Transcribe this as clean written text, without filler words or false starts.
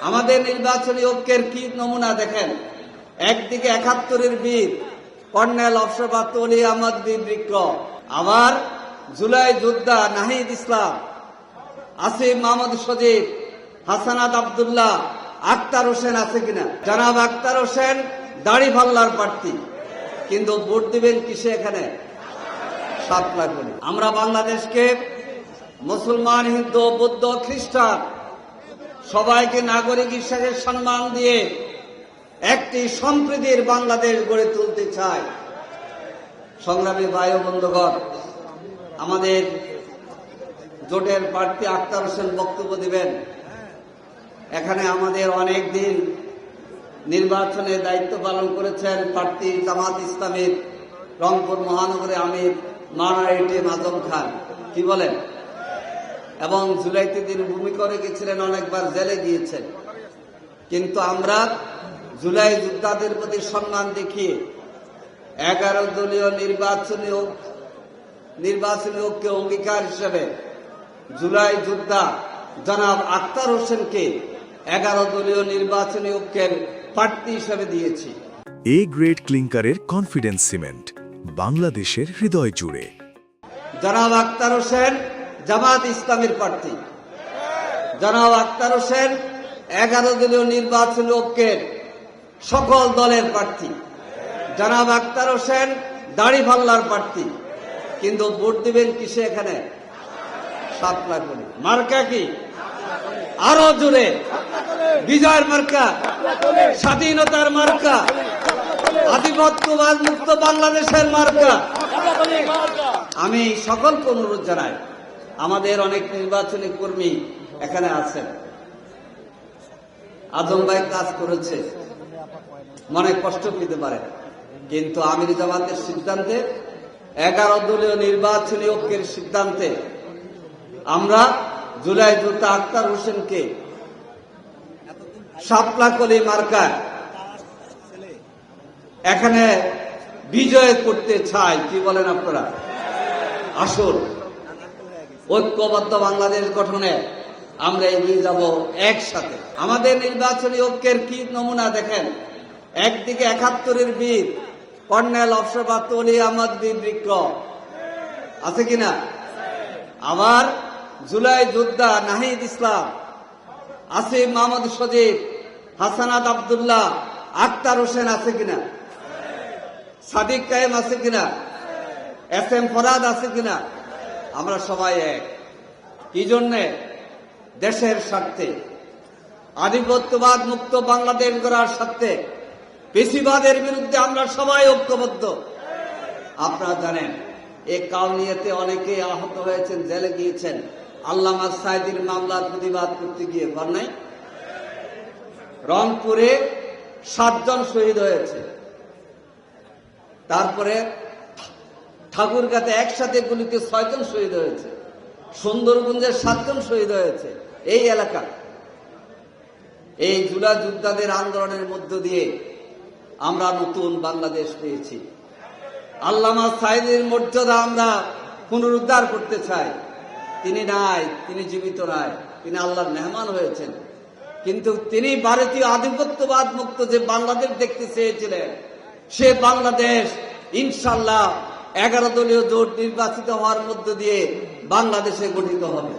আমাদের নির্বাচনী ঐক্যের কি নমুনা দেখেন। একদিকে ৭১-এর বীর কর্নেল অফশরপ্রাপ্ত অলি আহমদ বীর বৃক্ষ, আবার জুলাই যোদ্ধা নাহিদ ইসলাম, আসিফ মাহমুদ সজীব, হাসানাত আব্দুল্লাহ, আক্তার হোসেন আছে কিনা? জনাব আক্তার হোসেন দাড়িপাল্লার প্রার্থী, কিন্তু ভোট দিবেন কিসে? এখানে ৭ লাখ বলি। আমরা বাংলাদেশকে মুসলমান, হিন্দু, বৌদ্ধ, খ্রিস্টান সবাইকে নাগরিক হিসেবে সম্মান দিয়ে একটি সম্প্রীতির বাংলাদেশ গড়ে তুলতে চাই। সংগ্রামী ভাই ও বন্ধুগণ, আমাদের জোটের প্রার্থী আক্তার হোসেন বক্তব্য দিবেন। এখানে আমাদের অনেক দিন নির্বাচনে দায়িত্ব পালন করেছেন প্রার্থী জামাত ইসলামীর রংপুর মহানগরে আমির মাওলানা এটিএম আজম খান, কি বলেন? এবং জুলাইতে তিনি ভূমিকা রেখেছিলেন, অনেকবার জেলে গিয়েছেন। কিন্তু আমরা জুলাই যোদ্ধাদের প্রতি সম্মান দেখিয়ে 11 দলীয় নির্বাচনী ঐক্য অঙ্গীকার হিসেবে জুলাই যোদ্ধা জনাব আক্তার হোসেনকে 11 দলীয় নির্বাচনী ঐক্যের প্রার্থী হিসেবে দিয়েছি। এ গ্রেড ক্লিংকারের কনফিডেন্স সিমেন্ট, বাংলাদেশের হৃদয় জুড়ে। জনাব আক্তার হোসেন জামাত ইসলামের প্রার্থী। জনাব আক্তার হোসেন 11 দলীয় নির্বাচনী ঐক্যের সকল দলের প্রার্থী। জনাব আক্তার হোসেন দাড়িপাল্লার প্রার্থী, কিন্তু ভোট দিবেন কিসে? এখানে ৭ লাখ বলি। মার্কা কি? আরো জোরে বিজয়ের মার্কা, স্বাধীনতার মার্কা, আধিপত্যবাদ মুক্ত বাংলাদেশের মার্কা। আমি সকলকে অনুরোধ জানাই, আমাদের অনেক নির্বাচনী কর্মী এখানে আছেন। আজম ভাই কাজ করেছে, মনে কষ্ট পেতে পারে, কিন্তু আমির জামাতের সিদ্ধান্তে 11 দলীয় নির্বাচনী ঐক্যের সিদ্ধান্তে আমরা জুলাই যোদ্ধা আক্তার হোসেনকে শাপলা কলি মার্কায় এখানে বিজয় করতে চাই। কি বলেন আপনারা? আসুন, ঐক্যবদ্ধ বাংলাদেশ গঠনে আমরা এগিয়ে যাব একসাথে। আমাদের নির্বাচনী ঐক্যের কি নমুনা দেখেন। একদিকে ৭১-এর বীর কর্নেল অফশরপ্রাপ্ত অলি আহমদ বীর বৃক্ষ আছে কিনা? আবার জুলাই যোদ্ধা নাহিদ ইসলাম, আসিফ মাহমুদ সজীব, হাসানাত আব্দুল্লাহ, আক্তার হোসেন আছে কিনা? সাদিক কায়েম আছে কিনা? SM ফরাদ আছে কিনা? আমরা সবাই এক। কি জন্যে? দেশের স্বার্থে, আধিপত্যবাদ মুক্ত বাংলাদেশ গড়ার স্বার্থে, পেশিবাদের বিরুদ্ধে আমরা সবাই ঐক্যবদ্ধ। আপনারা জানেন, এই কাউনিয়াতে অনেকে আহত হয়েছেন, জেলে গিয়েছেন। আল্লামা সাইদির মামলার প্রতিবাদ করতে গিয়ে ঘর নাই। রংপুরে 7 জন শহীদ হয়েছে। তারপরে ঠাকুরগাঁতে একসাথে গুলিতে 6 জন শহীদ হয়েছে। সুন্দরগঞ্জের 7 জন শহীদ হয়েছে। এই এলাকা, এই জুলাই যোদ্ধাদের আন্দোলনের মধ্য দিয়ে আমরা নতুন বাংলাদেশ পেয়েছি। আল্লামা সাইদির মর্যাদা আমরা পুনরুদ্ধার করতে চাই। তিনি নাই, তিনি জীবিত নাই, তিনি আল্লাহর মেহমান হয়েছেন, কিন্তু তিনি ভারতীয় আধিপত্যবাদ মুক্ত যে বাংলাদেশ দেখতে চেয়েছিলেন, সে বাংলাদেশ ইনশাল্লাহ 11 দলীয় জোট নির্বাচিত হওয়ার মধ্য দিয়ে বাংলাদেশে গঠিত হবে।